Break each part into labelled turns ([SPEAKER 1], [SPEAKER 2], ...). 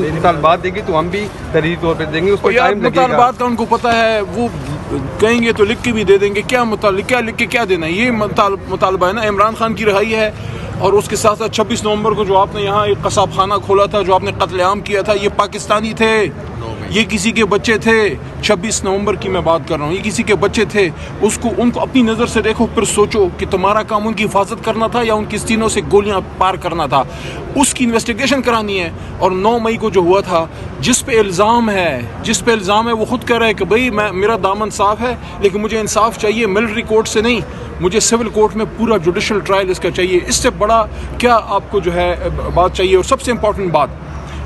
[SPEAKER 1] मुतालबात देगी तो हम भी तहरीरी तौर पर देंगे, उसको
[SPEAKER 2] यार
[SPEAKER 1] टाइम लगेगा।
[SPEAKER 2] मुतालबात का उनको पता है, वो कहेंगे तो लिख के भी दे देंगे। क्या लिख के क्या देना है? ये मुतालबा है ना, इमरान खान की रिहाई है। और उसके साथ साथ 26 नवंबर को जो आपने यहाँ एक कसाब खाना खोला था, जो आपने कत्लेआम किया था, ये पाकिस्तानी थे, ये किसी के बच्चे थे। 26 नवंबर की मैं बात कर रहा हूँ, ये किसी के बच्चे थे। उनको अपनी नज़र से देखो, फिर सोचो कि तुम्हारा काम उनकी हिफाजत करना था या उनकी सीनों से गोलियां पार करना था। उसकी इन्वेस्टिगेशन करानी है। और 9 मई को जो हुआ था, जिस पे इल्ज़ाम है वो खुद कह रहा है कि भाई मेरा दामन साफ़ है, लेकिन मुझे इंसाफ चाहिए मिलिट्री कोर्ट से नहीं, मुझे सिविल कोर्ट में पूरा जुडिशल ट्रायल इसका चाहिए। इससे बड़ा क्या आपको जो है बात चाहिए? और सबसे इम्पॉर्टेंट बात,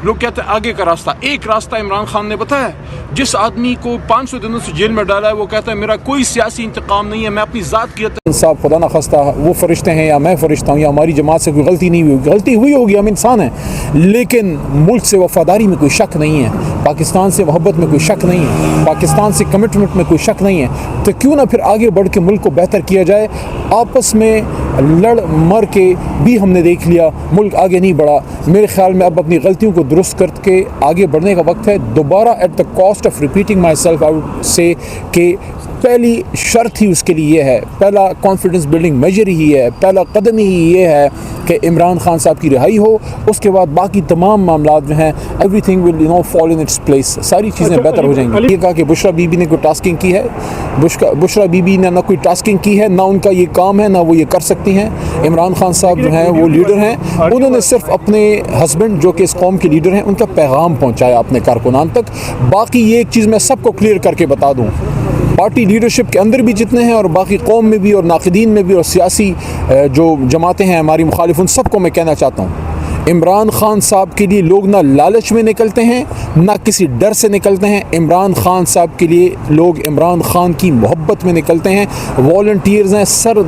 [SPEAKER 2] लोग कहते हैं आगे का रास्ता। एक रास्ता इमरान खान ने बताया, जिस आदमी को 500 दिनों से जेल में डाला है, वो कहता है मेरा कोई सियासी इंतकाम नहीं है, मैं अपनी ज़ात की
[SPEAKER 3] इंसाफ, खुदा न खास्ता वो फरिश्ते हैं या मैं फरिश्ता हूँ या हमारी जमात से कोई गलती नहीं हुई, गलती हुई होगी, हम इंसान हैं, लेकिन मुल्क से वफादारी में कोई शक नहीं है, पाकिस्तान से मोहब्बत में कोई शक नहीं है, पाकिस्तान से कमिटमेंट में कोई शक नहीं है। तो क्यों ना फिर आगे बढ़ के मुल्क को बेहतर किया जाए। आपस में लड़ मर के भी हमने देख लिया, मुल्क आगे नहीं बढ़ा। मेरे ख्याल में अब अपनी गलतियों को दुरुस्त करके आगे बढ़ने का वक्त है। दोबारा at the cost of repeating my self I would say कि पहली शर्त ही उसके लिए ये है, पहला कॉन्फिडेंस बिल्डिंग मेजर ही है, पहला कदम ही ये है कि इमरान खान साहब की रिहाई हो। उसके बाद बाकी तमाम मामला जो हैं, everything will fall in its place, सारी चीज़ें बेहतर हो जाएंगी। ये कहा कि बुशरा बीबी ने कोई टास्किंग की है, बुशरा बीबी ने ना कोई टास्किंग की है, ना उनका ये काम है, ना वो ये कर सकती हैं। इमरान खान साहब जो हैं वो लीडर हैं, उन्होंने सिर्फ अपने हस्बैंड जो कि इस कौम के लीडर हैं उनका पैगाम पहुँचाया अपने कारकुनान तक। बाकी ये एक चीज़ मैं सबको क्लियर करके बता दूँ, पार्टी लीडरशिप के अंदर भी जितने हैं और बाकी कौम में भी और नाक़दीन में भी और सियासी जो जमातें हैं हमारी मुखालिफ, उन सबको मैं कहना चाहता हूँ, इमरान खान साहब के लिए लोग ना लालच में निकलते हैं ना किसी डर से निकलते हैं। इमरान खान साहब के लिए लोग इमरान खान की मोहब्बत में निकलते हैं, वॉलंटियर्स हैं, सर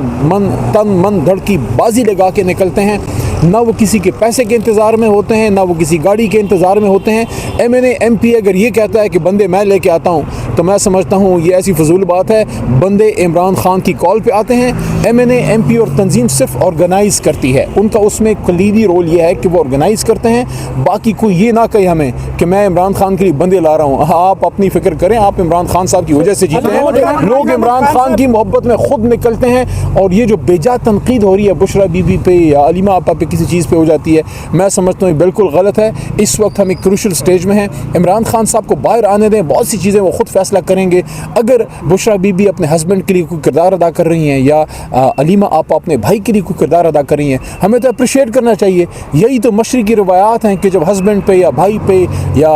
[SPEAKER 3] तन मन धड़ की बाजी लगा के निकलते हैं। ना वो किसी के पैसे के इंतज़ार में होते हैं, ना वो किसी गाड़ी के इंतज़ार में होते हैं। MNA MP अगर ये कहता है कि बंदे मैं लेके आता हूँ, तो मैं समझता हूँ ये ऐसी फजूल बात है। बंदे इमरान खान की कॉल पे आते हैं। MNA MP और तंजीम सिर्फ ऑर्गेनाइज़ करती है, उनका उसमें कलीदी रोल ये है कि वो ऑर्गेनाइज़ करते हैं। बाकी कोई ये ना कहे हमें कि मैं इमरान खान के लिए बंदे ला रहा हूँ। आप अपनी फ़िक्र करें, आप इमरान खान साहब की वजह से जीते हैं। लोग इमरान खान की मोहब्बत में ख़ुद निकलते हैं। और ये जो बेजा तनकीद हो रही है बुशरा बीबी पे या अलीमा आपा पे किसी चीज़ पे हो जाती है, मैं समझता हूँ ये बिल्कुल गलत है। इस वक्त हम एक क्रूशल स्टेज में हैं। इमरान खान साहब को बाहर आने दें, बहुत सी चीज़ें वो ख़ुद फैसला करेंगे। अगर बुशरा बीबी अपने हस्बैंड के लिए कोई किरदार अदा कर रही हैं या अलीमा आपा अपने भाई के लिए कोई किरदार अदा कर रही हैं, हमें तो अप्रिशिएट करना चाहिए। यही तो मशरिकी रिवायात हैं कि जब हस्बैंड पे या भाई पे या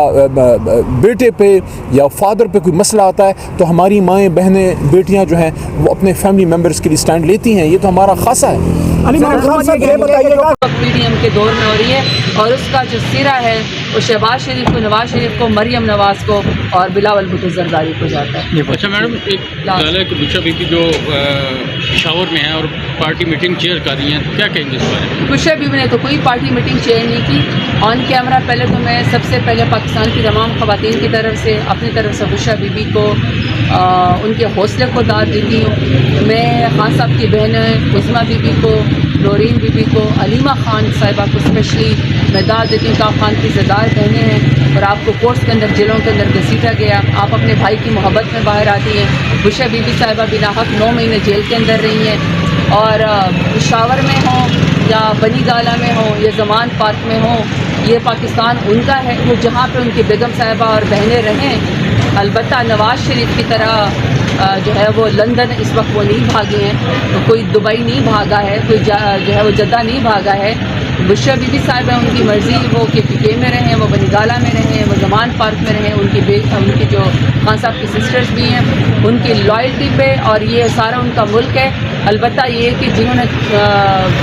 [SPEAKER 3] बेटे पे या फादर पे कोई मसला आता है तो हमारी माएँ बहनें बेटियाँ जो हैं वो अपने फैमिली मेम्बर्स के लिए स्टैंड लेती हैं। ये तो हमारा खासा है।
[SPEAKER 4] पीडीएम के दौर में हो रही है और उसका जो सिरा है वो शहबाज शरीफ को, नवाज शरीफ को, मरियम नवाज को और बिलावल भुट्टो जरदारी को जाता है।
[SPEAKER 5] अच्छा मैडम, एक ख्याल है कि बुशरा बीबी जो पेशावर में है और पार्टी मीटिंग चेयर कर रही हैं, क्या कहेंगे इस बारे में?
[SPEAKER 4] बुशरा बीबी ने तो कोई पार्टी मीटिंग चेयर नहीं की ऑन कैमरा। पहले तो मैं सबसे पहले पाकिस्तान की तमाम ख़वातीन की तरफ से अपनी तरफ से बुशरा बीबी को उनके हौसले को दाद देती हूँ। मैं खान साहब की बहनें उस्मा बीबी को, नौरीन बीबी को, अलीमा खान साहिबा को स्पेशली मैं दाद देती हूँ कि आप खान की ज़दार बहनें हैं और आपको कोर्ट्स के अंदर, जेलों के अंदर घसीटा गया, आप अपने भाई की मोहब्बत में बाहर आती हैं। बुशरा बीबी साहिबा बिना हक 9 महीने जेल के अंदर रही हैं और पेशावर में हों या बनी गाला में हों या ज़मान पार्क में हों, ये पाकिस्तान उनका है। वो जहाँ पे उनकी बेगम साहिबा और बहनें रहें, अलबत्ता नवाज़ शरीफ की तरह जो है वो लंदन इस वक्त वो नहीं भागे हैं, तो कोई दुबई नहीं भागा है, कोई जो है वो जद्दा नहीं भागा है। बुशरा बीबी साहिब है, उनकी मर्ज़ी, वो KPK में रहें, वो बनीगाला में रहें, वो ज़मान पार्क में रहें। उनकी जो खान साहब की सिस्टर्स भी हैं, उनकी लॉयल्टी पे और ये सारा उनका मुल्क है। अलबत्ता ये कि जिन्होंने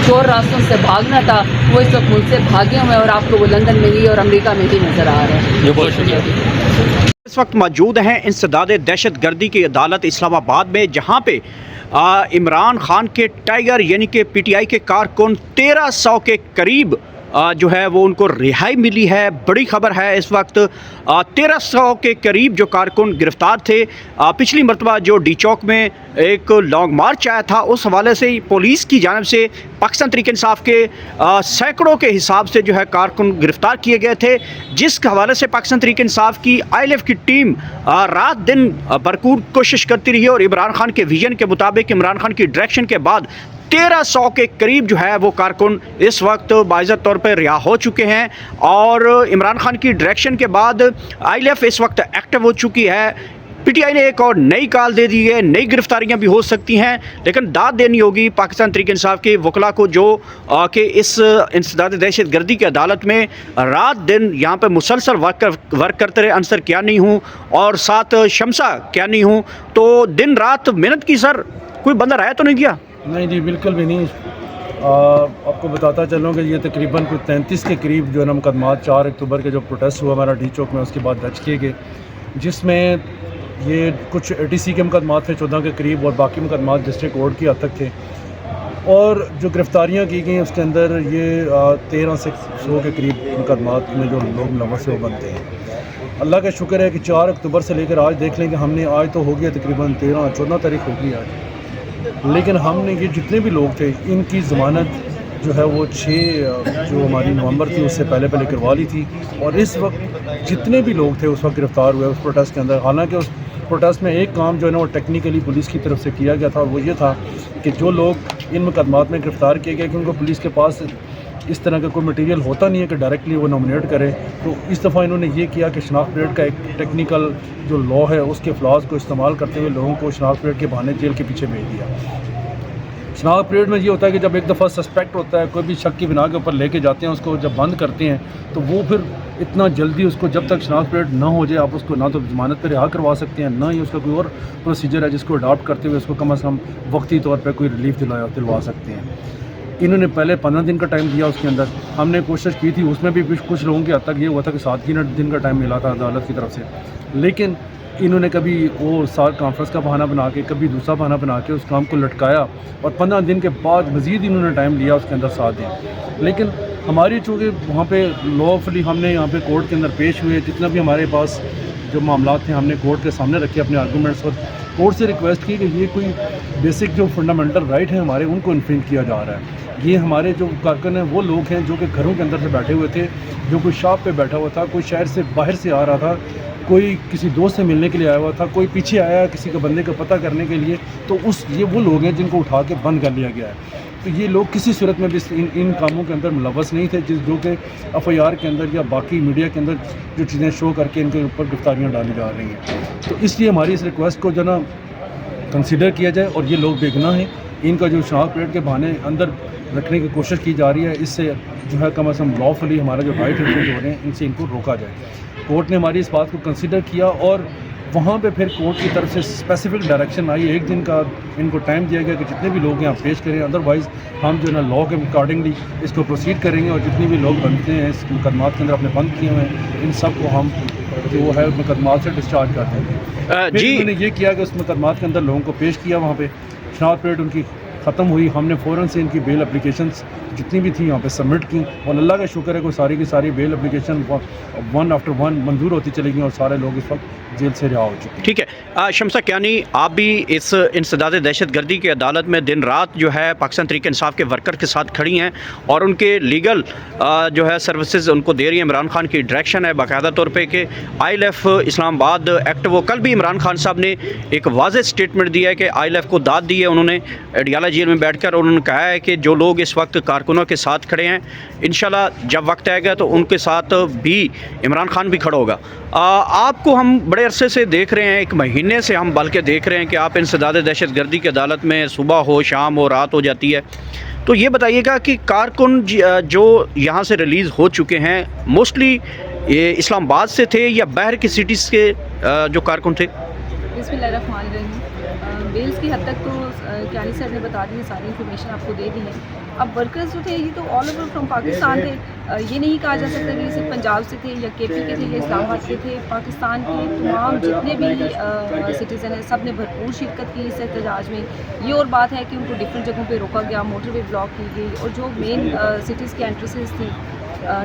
[SPEAKER 4] चोर रास्तों से भागना था वो इस वक्त मुल्क से भागे हुए और आपको वो लंदन में ही और अमेरिका में ही नज़र आ रहे हैं।
[SPEAKER 5] बहुत शुक्रिया।
[SPEAKER 6] इस वक्त मौजूद हैं इंसदाद दहशत गर्दी की अदालत इस्लामाबाद में, जहाँ पे इमरान खान के टाइगर यानी कि PTI के कारकुन 1300 के करीब जो है वो उनको रिहाई मिली है। बड़ी खबर है इस वक्त 1300 के करीब जो कारकुन गिरफ्तार थे। पिछली मरतबा जो डी चौक में एक लॉन्ग मार्च आया था उस हवाले से ही पुलिस की जानिब से पाकिस्तान तहरीक इंसाफ के सैकड़ों के हिसाब से जो है कारकुन गिरफ्तार किए गए थे, जिस हवाले से पाकिस्तान तहरीक इंसाफ की ILF की टीम रात दिन भरपूर कोशिश करती रही और इमरान खान के विजन के मुताबिक, इमरान खान की डायरेक्शन के बाद 1300 के करीब जो है वो कारकुन इस वक्त बाइज़्ज़त तौर पर रिहा हो चुके हैं। और इमरान खान की डायरेक्शन के बाद ILF इस वक्त एक्टिव हो चुकी है। PTI ने एक और नई कॉल दे दी है, नई गिरफ्तारियां भी हो सकती हैं, लेकिन दाद देनी होगी पाकिस्तान तहरीक इंसाफ के वकला को जो कि इस इंसदाद दहशत गर्दी की अदालत में रात दिन यहाँ पर मुसलसल वर्क करते रहे। अंसर क्या नहीं हूँ और साथ शमसा क्या नहीं हूँ, तो दिन रात मेहनत की सर, कोई बंदा राय तो नहीं किया?
[SPEAKER 7] नहीं जी, बिल्कुल भी नहीं। आपको बताता चलूँ कि ये तकरीबन कुछ 33 के करीब जो है ना मुकदमात 4 अक्टूबर के जो प्रोटेस्ट हुआ हमारा डी चौक में, उसके बाद दर्ज किए गए, जिसमें ये कुछ ATC के मुकदमात थे 14 के करीब और बाकी मुकदमात डिस्ट्रिक्ट कोर्ट की हद तक थे। और जो गिरफ्तारियाँ की गई उसके अंदर ये 1300 के करीब मुकदमात में जो लोग मुलव्वस है वो बनते हैं। अल्लाह का शुक्र है कि 4 अक्टूबर से लेकर आज देख लें कि हमने आज तो हो गया तकरीबन 14 तारीख हो गई आज, लेकिन हमने ये जितने भी लोग थे इनकी ज़मानत जो है वो 6 जो हमारी नवंबर थी उससे पहले करवा ली थी। और इस वक्त जितने भी लोग थे उस वक्त गिरफ़्तार हुए उस प्रोटेस्ट के अंदर। हालांकि उस प्रोटेस्ट में एक काम जो है ना वो टेक्निकली पुलिस की तरफ से किया गया था, और वो ये था कि जो लोग इन मुकदमात में गिरफ़्तार किए गए कि उनको पुलिस के पास इस तरह का कोई मटेरियल होता नहीं है कि डायरेक्टली वो नॉमिनेट करे, तो इस दफ़ा इन्होंने ये किया कि शनाख्त पीरियड का एक टेक्निकल जो लॉ है उसके फ्लॉज को इस्तेमाल करते हुए लोगों को शनाख्त पीरियड के बहाने जेल के पीछे भेज दिया। शनाख्त पीरियड में ये होता है कि जब एक दफ़ा सस्पेक्ट होता है, कोई भी शक की बिना के ऊपर लेके जाते हैं, उसको जब बंद करते हैं तो वो फिर इतना जल्दी उसको जब तक शनाख्त पीरियड ना हो जाए आप उसको ना तो ज़मानत पर रिहा करवा सकते हैं, ना ही उसका कोई और प्रोसीजर है जिसको अडॉप्ट करते हुए उसको कम अज़ कम वक्ती तौर पर कोई रिलीफ दिलवा सकते हैं। इन्होंने पहले 15 दिन का टाइम दिया, उसके अंदर हमने कोशिश की थी, उसमें भी कुछ लोगों के हद तक ये हुआ था कि 7 दिन का टाइम मिला था अदालत की तरफ से, लेकिन इन्होंने कभी वो साल कॉन्फ्रेंस का बहाना बना के, कभी दूसरा बहाना बना के उस काम को लटकाया, और 15 दिन के बाद मज़ीद इन्होंने टाइम लिया उसके अंदर 7 दिन। लेकिन हमारी चूँकि वहाँ पे लॉफुली हमने यहाँ पे कोर्ट के अंदर पेश हुए, जितना भी हमारे पास जो मामला थे हमने कोर्ट के सामने रखे अपने आर्गूमेंट्स, और कोर्ट से रिक्वेस्ट की कि ये कोई बेसिक जो फंडामेंटल राइट है हमारे उनको इन्फ्रिंज किया जा रहा है। ये हमारे जो कारकुन हैं वो लोग हैं जो कि घरों के अंदर से बैठे हुए थे, जो कोई शॉप पे बैठा हुआ था, कोई शहर से बाहर से आ रहा था, कोई किसी दोस्त से मिलने के लिए आया हुआ था, कोई पीछे आया किसी के बंदे का पता करने के लिए, तो ये वो लोग हैं जिनको उठा के बंद कर लिया गया है। तो ये लोग किसी सूरत में भी इन कामों के अंदर मुलव्वस नहीं थे, जो कि FIR के अंदर या बाकी मीडिया के अंदर जो चीज़ें शो करके इनके ऊपर गिरफ्तारियाँ डाली जा रही हैं। तो इसलिए हमारी इस रिक्वेस्ट को जो ना कंसिडर किया जाए, और ये लोग बेगुनाह हैं, इनका जो शनाख्त पीरियड के बहाने अंदर रखने की कोशिश की जा रही है, इससे जो है कम अज़ कम लॉफुली हमारा जो राइट है हो रहे हैं इनसे इनको रोका जाए। कोर्ट ने हमारी इस बात को कंसिडर किया, और वहाँ पे फिर कोर्ट की तरफ से स्पेसिफिक डायरेक्शन आई, 1 दिन का इनको टाइम दिया गया कि जितने भी लोग यहाँ पेश करें, अदरवाइज़ हम जो है ना लॉ के अकॉर्डिंगली इसको प्रोसीड करेंगे, और जितने भी लोग बनते हैं इस मुकदमात के अंदर अपने बंद किए हुए हैं इन सब को हम जो है मुकदमात से डिस्चार्ज कर देंगे। जी उन्होंने ये किया कि उस मुकदमात के अंदर लोगों को पेश किया, वहाँ पे शनाख्त पीरियड उनकी ख़त्म हुई, हमने फ़ौरन से इनकी बेल एप्लीकेशंस जितनी भी थी यहाँ पे सबमिट की, और अल्लाह का शुक्र है कि सारी की सारी बेल एप्लीकेशन 1 आफ्टर 1 मंजूर होती चली गई, और सारे लोग इस वक्त जेल से रिहा हो चुके हैं।
[SPEAKER 6] ठीक है, शमसा क्यानी, आप भी इस इंसदाद दहशत गर्दी की अदालत में दिन रात जो है पाकिस्तान तहरीक इंसाफ के वर्कर के साथ खड़ी हैं, और उनके लीगल जो है सर्विसेज उनको दे रही हैं। इमरान खान की डायरेक्शन है बाकायदा तौर पे कि ILF इस्लामाबाद एक्ट, वो कल भी इमरान खान साहब ने एक वाज़ेह स्टेटमेंट दिया है कि ILF को दाद दी है उन्होंने अडियाला जेल में बैठकर, और उन्होंने कहा है कि जो लोग इस वक्त कारकुनों के साथ खड़े हैं, इंशाल्लाह जब वक्त आएगा तो उनके साथ भी इमरान खान भी खड़ा होगा। आपको हम बड़े अरसे से देख रहे हैं, 1 महीने से हम बल्कि देख रहे हैं कि आप इंसदाद दहशत गर्दी की अदालत में सुबह हो, शाम हो, रात हो जाती है, तो ये बताइएगा कि कारकुन जो यहाँ से रिलीज़ हो चुके हैं मोस्टली ये इस्लामाबाद से थे या बाहर की सिटीज़ के जो कारकुन थे?
[SPEAKER 8] बिस्मिल्लाहिर्रहमानिर्रहीम। बेल्स की हद तक तो क्यानी सर ने बता दी है, सारी इन्फॉर्मेशन आपको दे दी है। अब वर्कर्स जो थे ये तो ऑल ओवर फ्रॉम पाकिस्तान थे, ये नहीं कहा जा सकता कि सिर्फ पंजाब से थे या KP के थे या इस्लामाबाद से थे। पाकिस्तान के तमाम जितने भी सिटीज़न हैं सब ने भरपूर शिरकत की इस एहतजाज में। ये और बात है कि उनको डिफरेंट जगहों पे रोका गया, मोटरवे ब्लॉक की गई, और जो मेन सिटीज़ की एंट्रेंसेस थी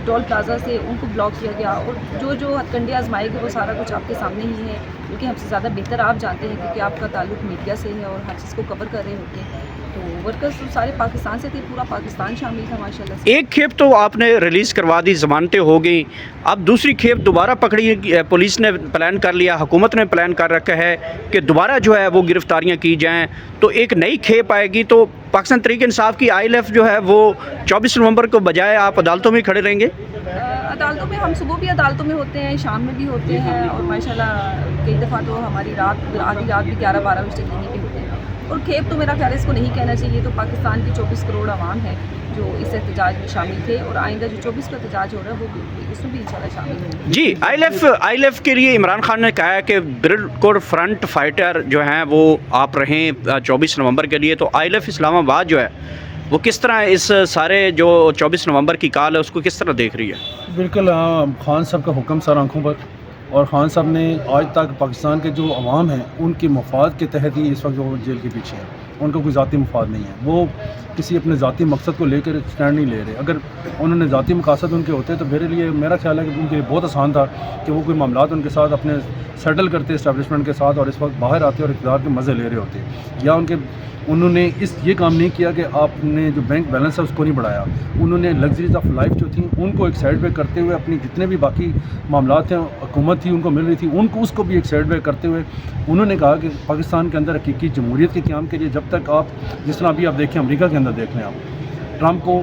[SPEAKER 8] ٹول پلازا سے ان کو بلاک کیا گیا، اور جو ہتھ کنڈے آزمائے گئے وہ سارا کچھ آپ کے سامنے ہی ہے، کیونکہ ہم سے زیادہ بہتر آپ جانتے ہیں کیونکہ آپ کا تعلق میڈیا سے ہے اور ہر چیز کو کور کر رہے ہوتے ہیں. تو ورکرز تو سارے پاکستان سے تھے، پورا پاکستان شامل تھا ماشاء اللہ سے.
[SPEAKER 6] ایک کھیپ تو آپ نے ریلیز کروا دی، ضمانتیں ہو گئیں، اب دوسری کھیپ دوبارہ پکڑی، پولیس نے پلان کر لیا، حکومت نے پلان کر رکھا ہے کہ دوبارہ جو ہے وہ گرفتاریاں کی جائیں، تو ایک نئی کھیپ آئے گی. تو پاکستان تحریک انصاف کی ILF جو ہے وہ 24 نومبر کو بجائے آپ عدالتوں میں کھڑے رہیں گے؟
[SPEAKER 8] عدالتوں میں ہم صبح بھی عدالتوں میں ہوتے ہیں، شام میں بھی ہوتے ہیں، اور ماشاءاللہ کئی دفعہ تو ہماری آدھی رات بھی 11-12 بجے تک یہیں پہ ہوتے ہیں. اور کھیپ تو میرا خیال ہے اس کو نہیں کہنا چاہیے، تو پاکستان کی 24 کروڑ عوام ہے جو اس احتجاج میں شامل تھے، اور آئندہ جو 24 کا احتجاج ہو رہا ہے وہ اس میں بھی انشاءاللہ شامل ہوں گے.
[SPEAKER 6] جی ILF کے لیے عمران خان نے کہا ہے کہ بالکل فرنٹ فائٹر جو ہیں وہ آپ رہیں 24 نومبر کے لیے. تو ILF اسلام آباد جو ہے وہ کس طرح اس سارے جو 24 نومبر کی کال ہے اس کو کس طرح دیکھ رہی ہے؟
[SPEAKER 7] بالکل خان صاحب کا حکم سر آنکھوں پر، اور خان صاحب نے آج تک پاکستان کے جو عوام ہیں ان کے مفاد کے تحت ہی اس وقت جو جیل کے پیچھے ہیں، ان کا کوئی ذاتی مفاد نہیں ہے. وہ کسی اپنے ذاتی مقصد کو لے کر اسٹینڈ نہیں لے رہے. اگر انہوں نے ذاتی مقاصد ان کے ہوتے تو میرا خیال ہے کہ ان کے لیے بہت آسان تھا کہ وہ کوئی معاملات ان کے ساتھ اپنے سیٹل کرتے اسٹیبلشمنٹ کے ساتھ، اور اس وقت باہر آتے اور اقتدار کے مزے لے رہے ہوتے. یا انہوں نے یہ کام نہیں کیا کہ آپ نے جو بینک بیلنس ہے اس کو نہیں بڑھایا. انہوں نے لگژریز آف لائف جو تھیں ان کو ایک سائڈ پہ کرتے ہوئے اپنی جتنے بھی باقی معاملات ہیں حکومت تھی ان کو مل رہی تھی اس کو بھی ایک سائڈ پہ کرتے ہوئے انہوں نے کہا کہ پاکستان کے اندر حقیقی جمہوریت کے قیام کے لیے جب تک آپ جس طرح ابھی آپ دیکھیں امریکہ کے اندر دیکھ لیں آپ ٹرمپ کو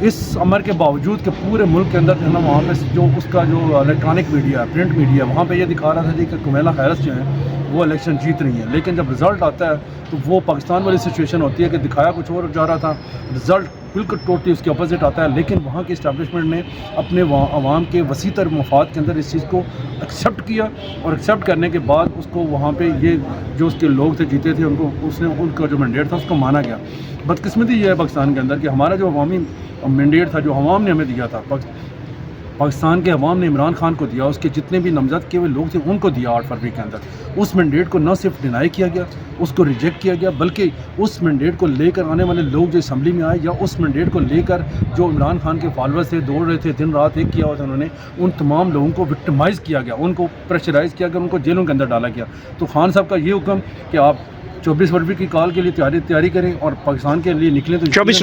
[SPEAKER 7] اس امر کے باوجود کہ پورے ملک کے اندر جو ہے نا وہاں پہ جو اس کا جو الیکٹرانک میڈیا پرنٹ میڈیا وہاں پہ یہ دکھا رہا تھا کہ کمیلا ہیرس جو ہیں وہ الیکشن جیت رہی ہیں، لیکن جب رزلٹ آتا ہے تو وہ پاکستان والی سچویشن ہوتی ہے کہ دکھایا کچھ اور جا رہا تھا، رزلٹ بالکل ٹوٹلی اس کے اپوزٹ آتا ہے. لیکن وہاں کی اسٹیبلشمنٹ نے اپنے عوام کے وسیع تر مفاد کے اندر اس چیز کو ایکسیپٹ کیا، اور ایکسیپٹ کرنے کے بعد اس کو وہاں پہ یہ جو اس کے لوگ تھے جیتے تھے ان کا جو مینڈیٹ تھا اس کو مانا گیا. بدقسمتی یہ ہے پاکستان کے اندر کہ ہمارا جو عوامی مینڈیٹ تھا جو عوام نے ہمیں دیا تھا، پاکستان کے عوام نے عمران خان کو دیا، اس کے جتنے بھی نامزد کیے ہوئے لوگ تھے ان کو دیا 8 فروری کے اندر. اس مینڈیٹ کو نہ صرف ڈینائی کیا گیا، اس کو ریجیکٹ کیا گیا، بلکہ اس مینڈیٹ کو لے کر آنے والے لوگ جو اسمبلی میں آئے یا اس مینڈیٹ کو لے کر جو عمران خان کے فالوورز تھے دوڑ رہے تھے دن رات ایک کیا ہوا تھا انہوں نے، ان تمام لوگوں کو وکٹمائز کیا گیا، ان کو پریشرائز کیا گیا، ان کو جیلوں کے اندر ڈالا گیا. تو خان صاحب کا یہ حکم کہ آپ 24 فروری کی کال کے لیے تیاری کریں اور پاکستان کے لیے نکلیں. تو 24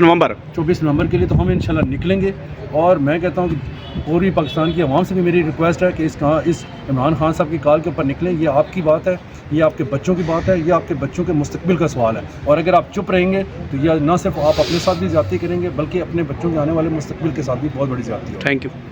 [SPEAKER 7] نومبر کے لیے تو ہم انشاءاللہ نکلیں گے. اور میں کہتا ہوں کہ پوری پاکستان کی عوام سے بھی میری ریکویسٹ ہے کہ اس عمران خان صاحب کی کال کے اوپر نکلیں. یہ آپ کی بات ہے، یہ آپ کے بچوں کی بات ہے، یہ آپ کے بچوں کے مستقبل کا سوال ہے. اور اگر آپ چپ رہیں گے تو یہ نہ صرف آپ اپنے ساتھ بھی زیادتی کریں گے بلکہ اپنے بچوں کے آنے والے مستقبل کے ساتھ بھی بہت بڑی زیادتی ہے.
[SPEAKER 6] Thank you.